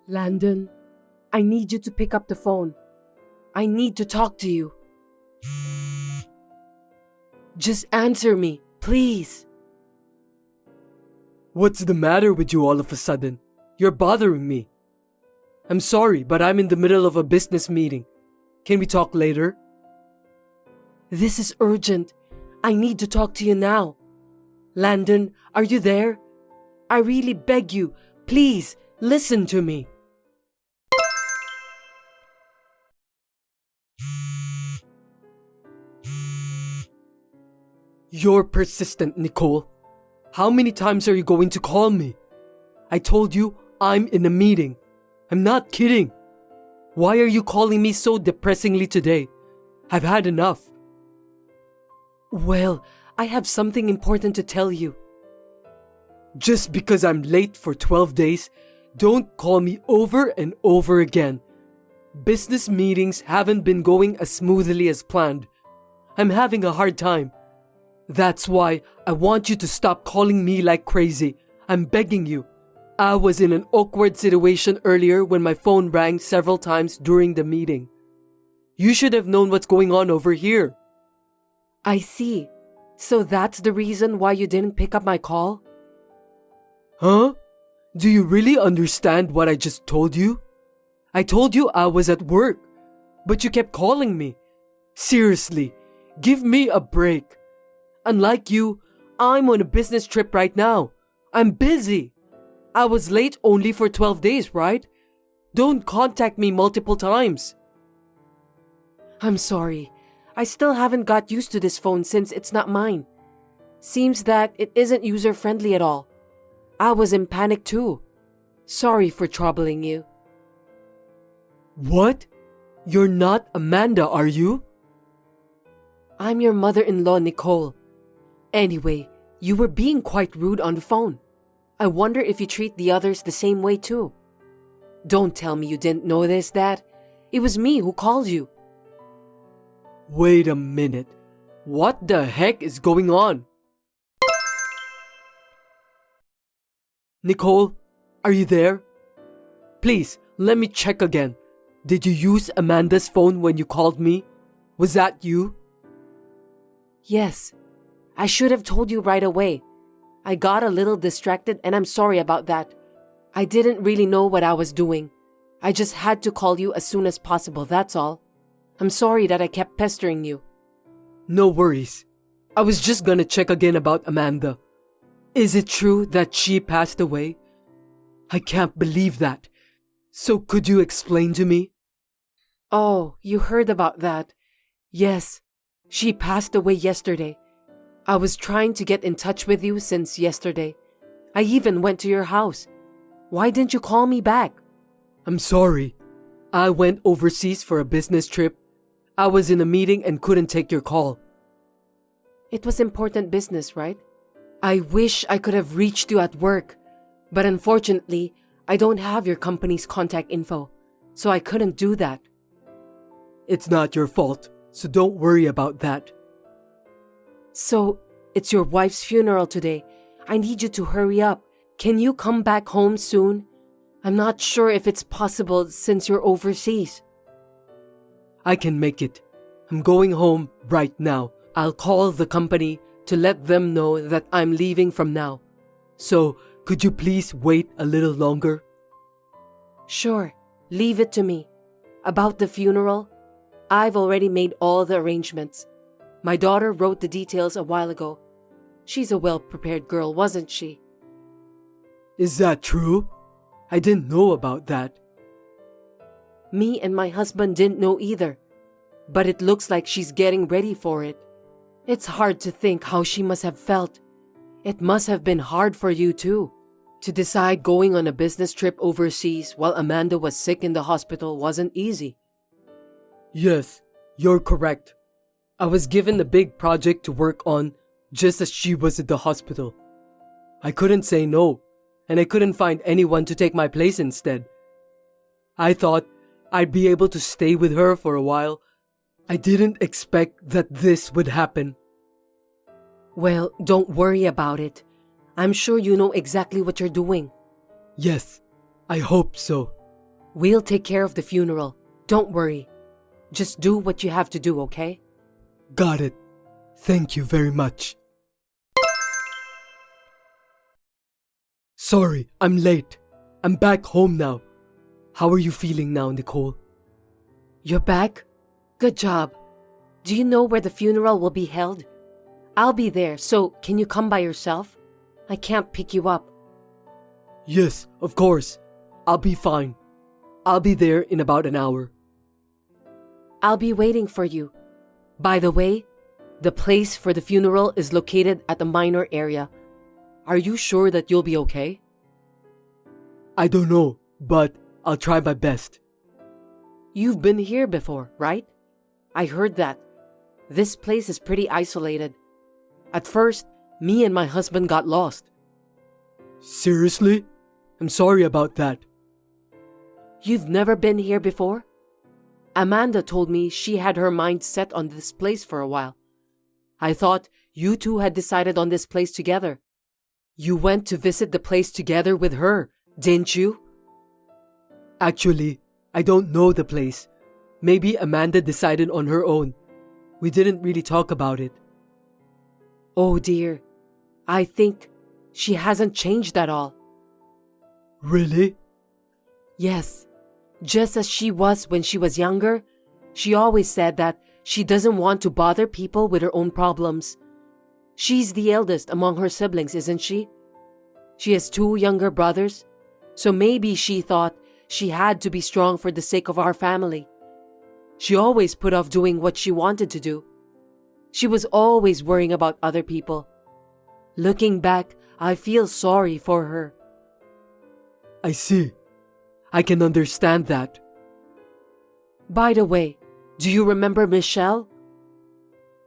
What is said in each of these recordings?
Landon, I need you to pick up the phone. I need to talk to you. Just answer me, please. What's the matter with you all of a sudden? You're bothering me. I'm sorry, but I'm in the middle of a business meeting. Can we talk later? This is urgent. I need to talk to you now. Landon, are you there? I really beg you, please, listen to me. You're persistent, Nicole. How many times are you going to call me? I told you I'm in a meeting. I'm not kidding. Why are you calling me so depressingly today? I've had enough. Well, I have something important to tell you. Just because I'm late for 12 days, don't call me over and over again. Business meetings haven't been going as smoothly as planned. I'm having a hard time. That's why I want you to stop calling me like crazy. I'm begging you. I was in an awkward situation earlier when my phone rang several times during the meeting. You should have known what's going on over here. I see. So that's the reason why you didn't pick up my call? Huh? Do you really understand what I just told you? I told you I was at work, but you kept calling me. Seriously, give me a break. Unlike you, I'm on a business trip right now. I'm busy. I was late only for 12 days, right? Don't contact me multiple times. I'm sorry. I still haven't got used to this phone since it's not mine. Seems that it isn't user-friendly at all. I was in panic too. Sorry for troubling you. What? You're not Amanda, are you? I'm your mother-in-law, Nicole. Anyway, you were being quite rude on the phone. I wonder if you treat the others the same way too. Don't tell me you didn't notice that. It was me who called you. Wait a minute. What the heck is going on? Nicole, are you there? Please, let me check again. Did you use Amanda's phone when you called me? Was that you? Yes. I should have told you right away. I got a little distracted and I'm sorry about that. I didn't really know what I was doing. I just had to call you as soon as possible, that's all. I'm sorry that I kept pestering you. No worries. I was just gonna check again about Amanda. Is it true that she passed away? I can't believe that. So could you explain to me? Oh, you heard about that. Yes, she passed away yesterday. I was trying to get in touch with you since yesterday. I even went to your house. Why didn't you call me back? I'm sorry. I went overseas for a business trip. I was in a meeting and couldn't take your call. It was important business, right? I wish I could have reached you at work, but unfortunately, I don't have your company's contact info, so I couldn't do that. It's not your fault, so don't worry about that. So, it's your wife's funeral today. I need you to hurry up. Can you come back home soon? I'm not sure if it's possible since you're overseas. I can make it. I'm going home right now. I'll call the company to let them know that I'm leaving from now. So, could you please wait a little longer? Sure, leave it to me. About the funeral, I've already made all the arrangements. My daughter wrote the details a while ago. She's a well-prepared girl, wasn't she? Is that true? I didn't know about that. Me and my husband didn't know either, but it looks like she's getting ready for it. It's hard to think how she must have felt. It must have been hard for you too. To decide going on a business trip overseas while Amanda was sick in the hospital wasn't easy. Yes, you're correct. I was given a big project to work on just as she was at the hospital. I couldn't say no, and I couldn't find anyone to take my place instead. I thought I'd be able to stay with her for a while. I didn't expect that this would happen. Well, don't worry about it. I'm sure you know exactly what you're doing. Yes, I hope so. We'll take care of the funeral. Don't worry. Just do what you have to do, okay? Got it. Thank you very much. Sorry, I'm late. I'm back home now. How are you feeling now, Nicole? You're back? Good job. Do you know where the funeral will be held? I'll be there, so can you come by yourself? I can't pick you up. Yes, of course. I'll be fine. I'll be there in about an hour. I'll be waiting for you. By the way, the place for the funeral is located at the minor area. Are you sure that you'll be okay? I don't know, but I'll try my best. You've been here before, right? I heard that. This place is pretty isolated. At first, me and my husband got lost. Seriously? I'm sorry about that. You've never been here before? Amanda told me she had her mind set on this place for a while. I thought you two had decided on this place together. You went to visit the place together with her, didn't you? Actually, I don't know the place. Maybe Amanda decided on her own. We didn't really talk about it. Oh dear, I think she hasn't changed at all. Really? Yes, just as she was when she was younger, she always said that she doesn't want to bother people with her own problems. She's the eldest among her siblings, isn't she? She has 2 younger brothers, so maybe she thought she had to be strong for the sake of our family. She always put off doing what she wanted to do. She was always worrying about other people. Looking back, I feel sorry for her. I see. I can understand that. By the way, do you remember Michelle?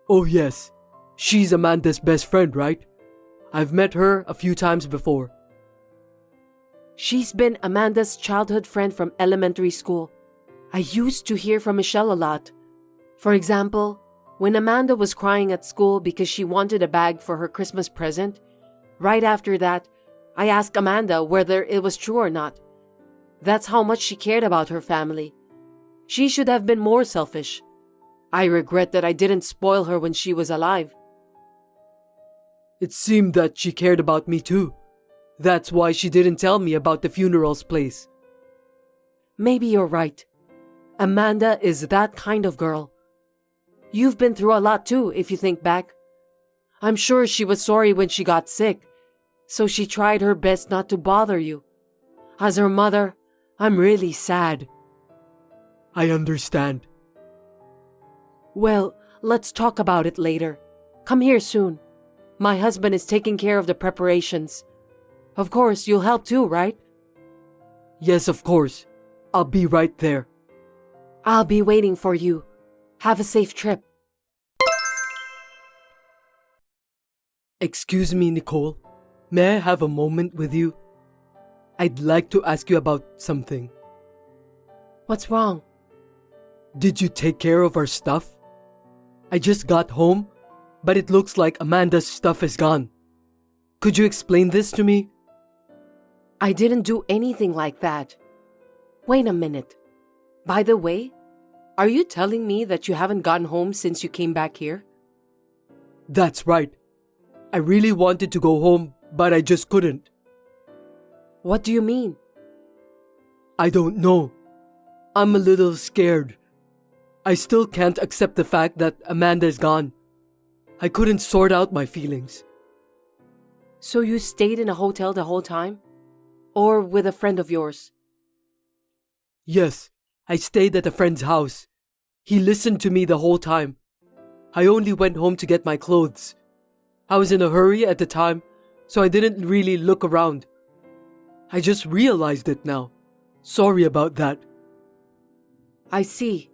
Oh yes, she's Amanda's best friend, right? I've met her a few times before. She's been Amanda's childhood friend from elementary school. I used to hear from Michelle a lot. For example, when Amanda was crying at school because she wanted a bag for her Christmas present, right after that, I asked Amanda whether it was true or not. That's how much she cared about her family. She should have been more selfish. I regret that I didn't spoil her when she was alive. It seemed that she cared about me too. That's why she didn't tell me about the funeral's place. Maybe you're right. Amanda is that kind of girl. You've been through a lot too, if you think back. I'm sure she was sorry when she got sick, so she tried her best not to bother you. As her mother, I'm really sad. I understand. Well, let's talk about it later. Come here soon. My husband is taking care of the preparations. Of course, you'll help too, right? Yes, of course. I'll be right there. I'll be waiting for you. Have a safe trip. Excuse me, Nicole. May I have a moment with you? I'd like to ask you about something. What's wrong? Did you take care of our stuff? I just got home, but it looks like Amanda's stuff is gone. Could you explain this to me? I didn't do anything like that. Wait a minute. By the way, are you telling me that you haven't gotten home since you came back here? That's right. I really wanted to go home, but I just couldn't. What do you mean? I don't know. I'm a little scared. I still can't accept the fact that Amanda's gone. I couldn't sort out my feelings. So you stayed in a hotel the whole time? Or with a friend of yours? Yes, I stayed at a friend's house. He listened to me the whole time. I only went home to get my clothes. I was in a hurry at the time, so I didn't really look around. I just realized it now. Sorry about that. I see.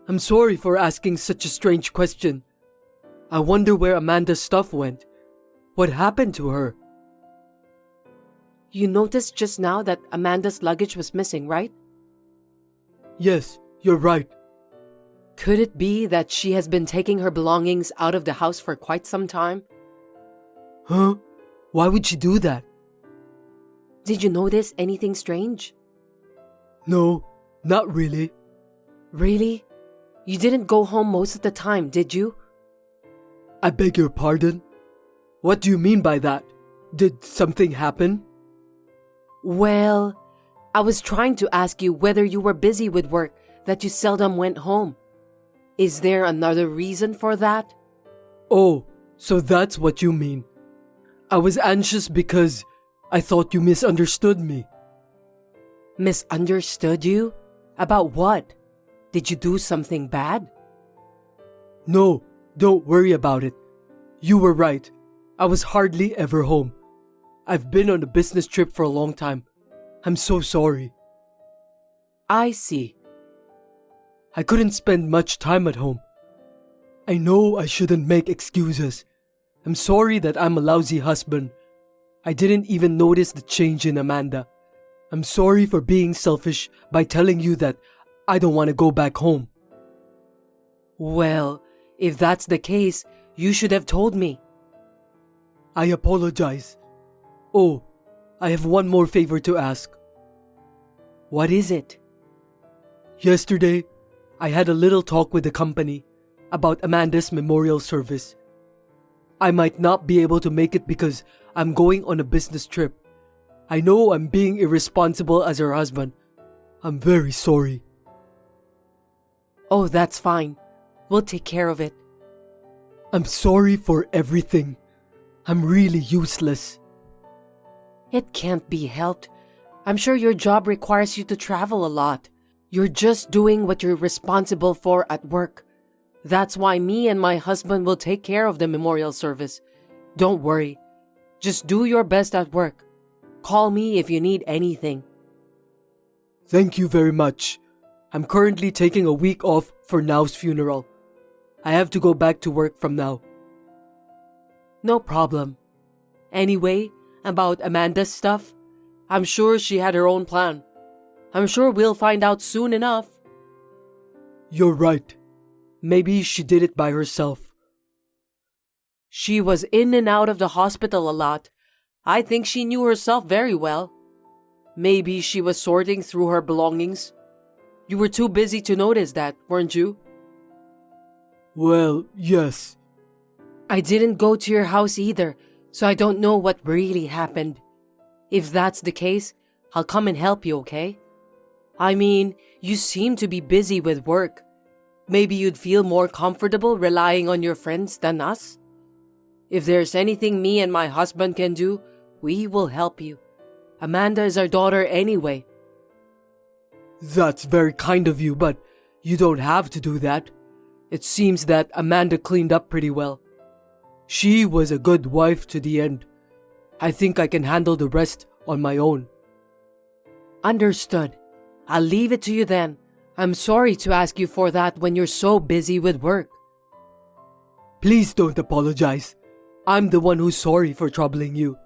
I'm sorry for asking such a strange question. I wonder where Amanda's stuff went. What happened to her? You noticed just now that Amanda's luggage was missing, right? Yes, you're right. Could it be that she has been taking her belongings out of the house for quite some time? Huh? Why would she do that? Did you notice anything strange? No, not really. Really? You didn't go home most of the time, did you? I beg your pardon? What do you mean by that? Did something happen? Well, I was trying to ask you whether you were busy with work that you seldom went home. Is there another reason for that? Oh, so that's what you mean. I was anxious because I thought you misunderstood me. Misunderstood you? About what? Did you do something bad? No, don't worry about it. You were right. I was hardly ever home. I've been on a business trip for a long time. I'm so sorry. I see. I couldn't spend much time at home. I know I shouldn't make excuses. I'm sorry that I'm a lousy husband. I didn't even notice the change in Amanda. I'm sorry for being selfish by telling you that I don't want to go back home. Well, if that's the case, you should have told me. I apologize. Oh, I have one more favor to ask. What is it? Yesterday, I had a little talk with the company about Amanda's memorial service. I might not be able to make it because I'm going on a business trip. I know I'm being irresponsible as her husband. I'm very sorry. Oh, that's fine. We'll take care of it. I'm sorry for everything. I'm really useless. It can't be helped. I'm sure your job requires you to travel a lot. You're just doing what you're responsible for at work. That's why me and my husband will take care of the memorial service. Don't worry. Just do your best at work. Call me if you need anything. Thank you very much. I'm currently taking a week off for Now's funeral. I have to go back to work from now. No problem. Anyway, about Amanda's stuff, I'm sure she had her own plan. I'm sure we'll find out soon enough. You're right. Maybe she did it by herself. She was in and out of the hospital a lot. I think she knew herself very well. Maybe she was sorting through her belongings. You were too busy to notice that, weren't you? Well, yes. I didn't go to your house either, so I don't know what really happened. If that's the case, I'll come and help you, okay? I mean, you seem to be busy with work. Maybe you'd feel more comfortable relying on your friends than us? If there's anything me and my husband can do, we will help you. Amanda is our daughter anyway. That's very kind of you, but you don't have to do that. It seems that Amanda cleaned up pretty well. She was a good wife to the end. I think I can handle the rest on my own. Understood. I'll leave it to you then. I'm sorry to ask you for that when you're so busy with work. Please don't apologize. I'm the one who's sorry for troubling you.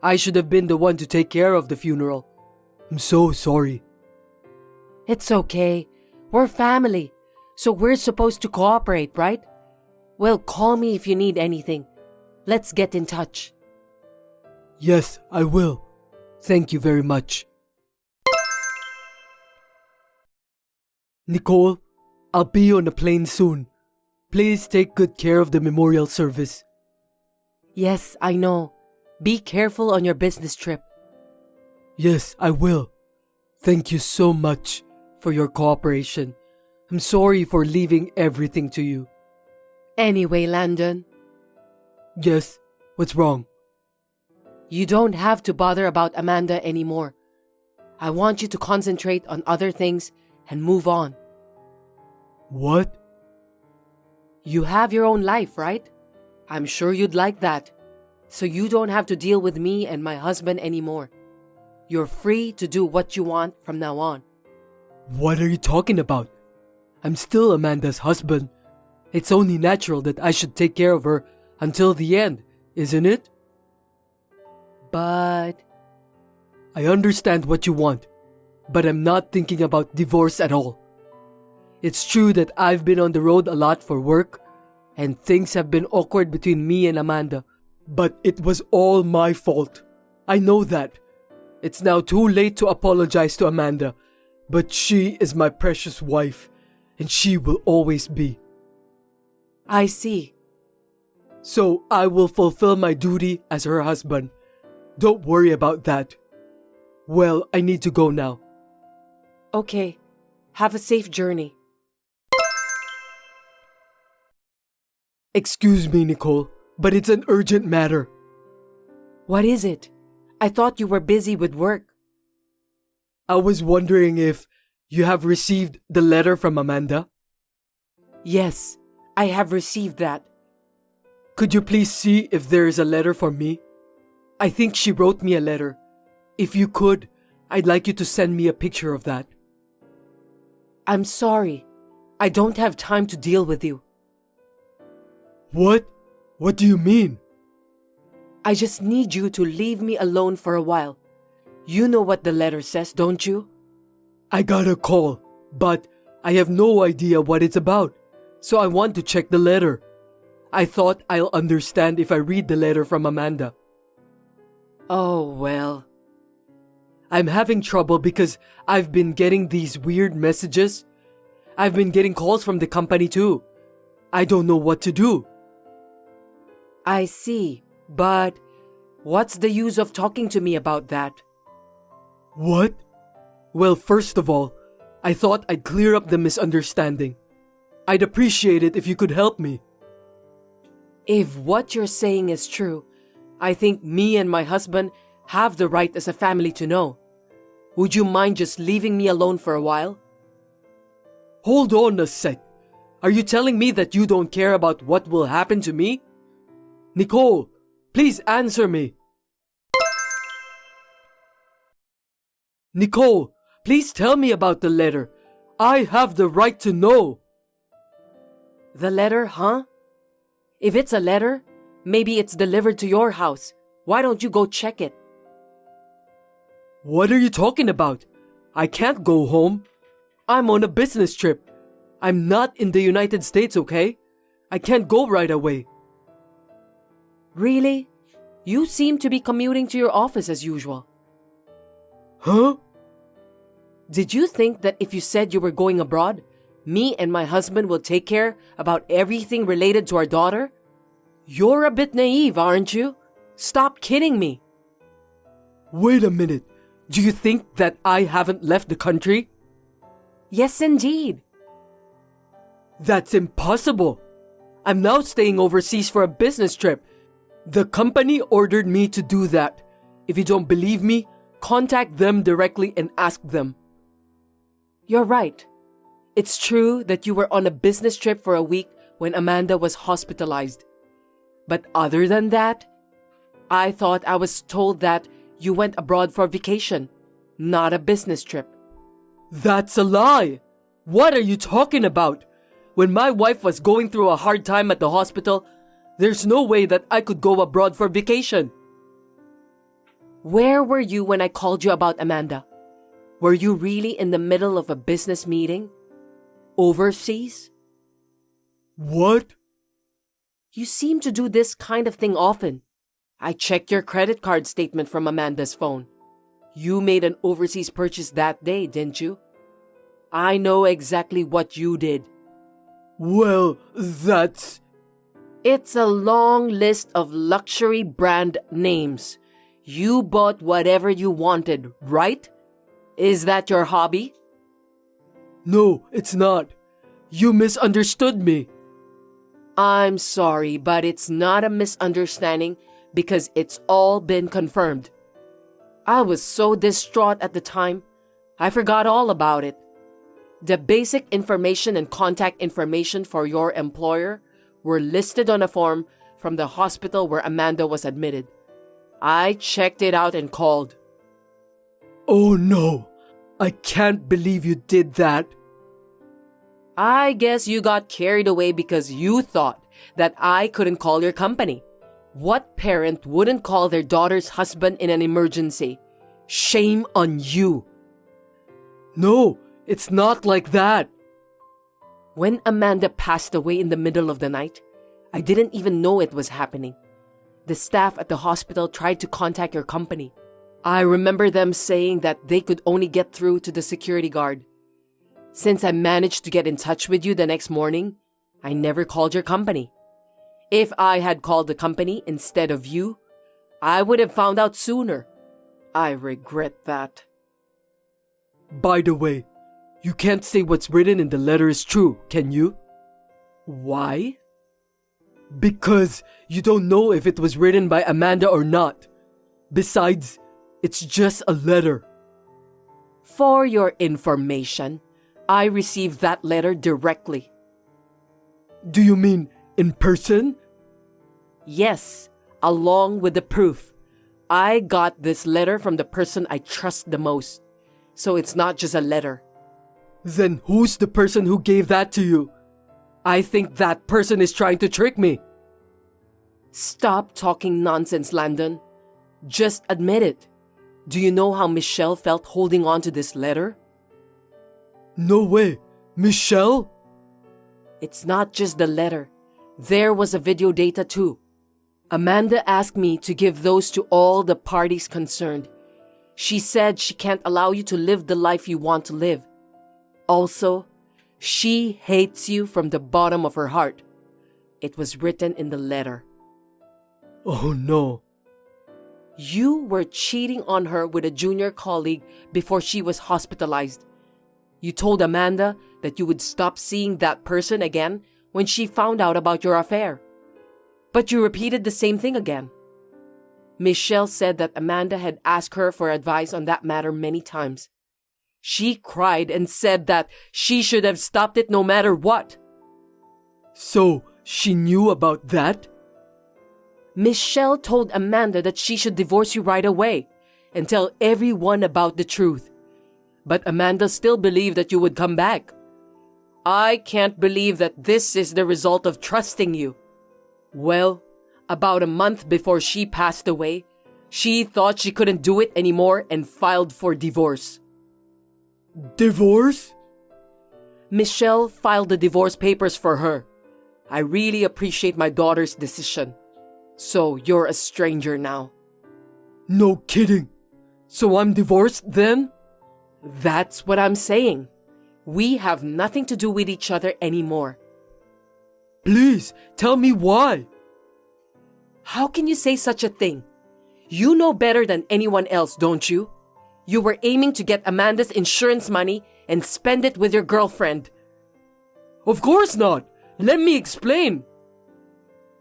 I should have been the one to take care of the funeral. I'm so sorry. It's okay. We're family, so we're supposed to cooperate, right? Well, call me if you need anything. Let's get in touch. Yes, I will. Thank you very much. Nicole, I'll be on a plane soon. Please take good care of the memorial service. Yes, I know. Be careful on your business trip. Yes, I will. Thank you so much for your cooperation. I'm sorry for leaving everything to you. Anyway, Landon. Yes, what's wrong? You don't have to bother about Amanda anymore. I want you to concentrate on other things and move on. What? You have your own life, right? I'm sure you'd like that. So you don't have to deal with me and my husband anymore. You're free to do what you want from now on. What are you talking about? I'm still Amanda's husband. It's only natural that I should take care of her until the end, isn't it? But... I understand what you want, but I'm not thinking about divorce at all. It's true that I've been on the road a lot for work, and things have been awkward between me and Amanda, but it was all my fault. I know that. It's now too late to apologize to Amanda, but she is my precious wife, and she will always be. I see. So I will fulfill my duty as her husband. Don't worry about that. Well, I need to go now. Okay. Have a safe journey. Excuse me, Nicole, but it's an urgent matter. What is it? I thought you were busy with work. I was wondering if you have received the letter from Amanda. Yes, I have received that. Could you please see if there is a letter for me? I think she wrote me a letter. If you could, I'd like you to send me a picture of that. I'm sorry. I don't have time to deal with you. What? What do you mean? I just need you to leave me alone for a while. You know what the letter says, don't you? I got a call, but I have no idea what it's about, so I want to check the letter. I thought I'll understand if I read the letter from Amanda. Oh, well. I'm having trouble because I've been getting these weird messages. I've been getting calls from the company too. I don't know what to do. I see, but what's the use of talking to me about that? What? Well, first of all, I thought I'd clear up the misunderstanding. I'd appreciate it if you could help me. If what you're saying is true, I think me and my husband have the right as a family to know. Would you mind just leaving me alone for a while? Hold on a sec. Are you telling me that you don't care about what will happen to me? Nicole, please answer me. Nicole, please tell me about the letter. I have the right to know. The letter, huh? If it's a letter, maybe it's delivered to your house. Why don't you go check it? What are you talking about? I can't go home. I'm on a business trip. I'm not in the United States, okay? I can't go right away. Really? You seem to be commuting to your office as usual. Huh? Did you think that if you said you were going abroad, me and my husband will take care about everything related to our daughter? You're a bit naive, aren't you? Stop kidding me. Wait a minute. Do you think that I haven't left the country? Yes, indeed. That's impossible. I'm now staying overseas for a business trip. The company ordered me to do that. If you don't believe me, contact them directly and ask them. You're right. It's true that you were on a business trip for a week when Amanda was hospitalized. But other than that, I thought I was told that you went abroad for vacation, not a business trip. That's a lie. What are you talking about? When my wife was going through a hard time at the hospital, there's no way that I could go abroad for vacation. Where were you when I called you about Amanda? Were you really in the middle of a business meeting? Overseas? What? You seem to do this kind of thing often. I checked your credit card statement from Amanda's phone. You made an overseas purchase that day, didn't you? I know exactly what you did. Well, that's... It's a long list of luxury brand names. You bought whatever you wanted, right? Is that your hobby? No, it's not. You misunderstood me. I'm sorry, but it's not a misunderstanding because it's all been confirmed. I was so distraught at the time, I forgot all about it. The basic information and contact information for your employer were listed on a form from the hospital where Amanda was admitted. I checked it out and called. Oh no, I can't believe you did that. I guess you got carried away because you thought that I couldn't call your company. What parent wouldn't call their daughter's husband in an emergency? Shame on you. No, it's not like that. When Amanda passed away in the middle of the night, I didn't even know it was happening. The staff at the hospital tried to contact your company. I remember them saying that they could only get through to the security guard. Since I managed to get in touch with you the next morning, I never called your company. If I had called the company instead of you, I would have found out sooner. I regret that. By the way, you can't say what's written in the letter is true, can you? Why? Because you don't know if it was written by Amanda or not. Besides, it's just a letter. For your information, I received that letter directly. Do you mean in person? Yes, along with the proof. I got this letter from the person I trust the most. So it's not just a letter. Then who's the person who gave that to you? I think that person is trying to trick me. Stop talking nonsense, Landon. Just admit it. Do you know how Michelle felt holding on to this letter? No way. Michelle? It's not just the letter. There was a video data too. Amanda asked me to give those to all the parties concerned. She said she can't allow you to live the life you want to live. Also, she hates you from the bottom of her heart. It was written in the letter. Oh no. You were cheating on her with a junior colleague before she was hospitalized. You told Amanda that you would stop seeing that person again when she found out about your affair. But you repeated the same thing again. Michelle said that Amanda had asked her for advice on that matter many times. She cried and said that she should have stopped it no matter what. So, she knew about that? Michelle told Amanda that she should divorce you right away and tell everyone about the truth. But Amanda still believed that you would come back. I can't believe that this is the result of trusting you. Well, about a month before she passed away, she thought she couldn't do it anymore and filed for divorce. Divorce? Michelle filed the divorce papers for her. I really appreciate my daughter's decision. So you're a stranger now. No kidding. So I'm divorced then? That's what I'm saying. We have nothing to do with each other anymore. Please, tell me why. How can you say such a thing? You know better than anyone else, don't you? You were aiming to get Amanda's insurance money and spend it with your girlfriend. Of course not. Let me explain.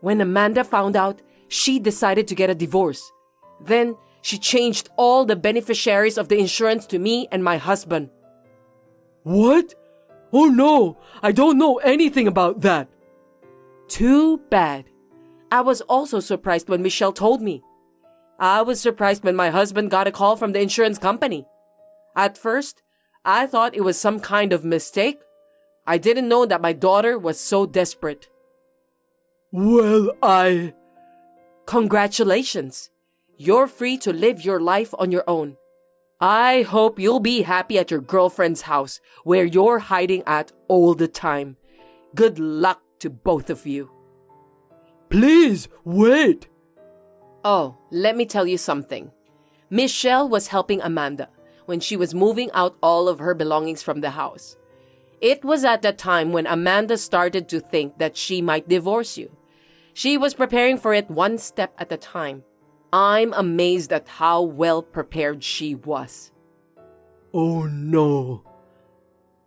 When Amanda found out, she decided to get a divorce. Then, she changed all the beneficiaries of the insurance to me and my husband. What? Oh no, I don't know anything about that. Too bad. I was also surprised when Michelle told me. I was surprised when my husband got a call from the insurance company. At first, I thought it was some kind of mistake. I didn't know that my daughter was so desperate. Well, Congratulations. You're free to live your life on your own. I hope you'll be happy at your girlfriend's house where you're hiding at all the time. Good luck to both of you. Please, wait. Oh, let me tell you something. Michelle was helping Amanda when she was moving out all of her belongings from the house. It was at that time when Amanda started to think that she might divorce you. She was preparing for it one step at a time. I'm amazed at how well prepared she was. Oh no.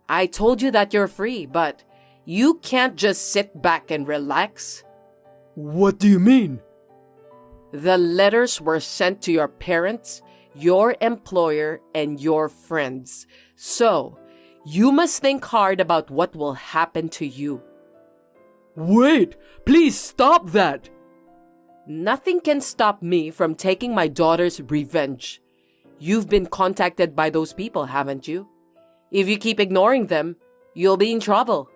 I told you that you're free, but you can't just sit back and relax. What do you mean? The letters were sent to your parents, your employer, and your friends. So, you must think hard about what will happen to you. Wait, please stop that. Nothing can stop me from taking my daughter's revenge. You've been contacted by those people, haven't you? If you keep ignoring them, you'll be in trouble.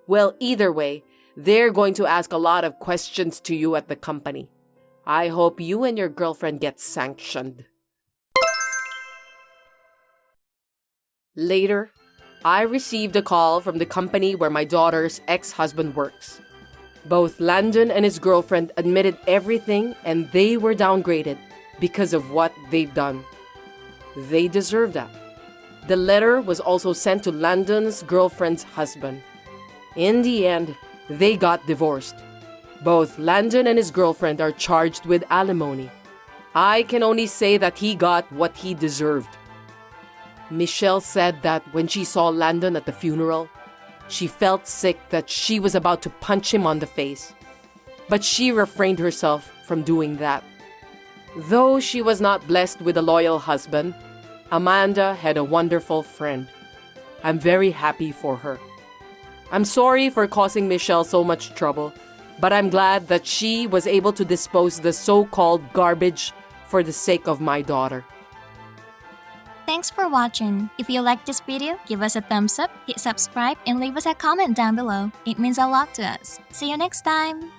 Well, either way, they're going to ask a lot of questions to you at the company. I hope you and your girlfriend get sanctioned. Later, I received a call from the company where my daughter's ex-husband works. Both Landon and his girlfriend admitted everything and they were downgraded because of what they've done. They deserve that. The letter was also sent to Landon's girlfriend's husband. In the end, they got divorced. Both Landon and his girlfriend are charged with alimony. I can only say that he got what he deserved. Michelle said that when she saw Landon at the funeral, she felt sick that she was about to punch him on the face. But she refrained herself from doing that. Though she was not blessed with a loyal husband, Amanda had a wonderful friend. I'm very happy for her. I'm sorry for causing Michelle so much trouble, but I'm glad that she was able to dispose the so-called garbage for the sake of my daughter. Thanks for watching. If you liked this video, give us a thumbs up, hit subscribe, and leave us a comment down below. It means a lot to us. See you next time!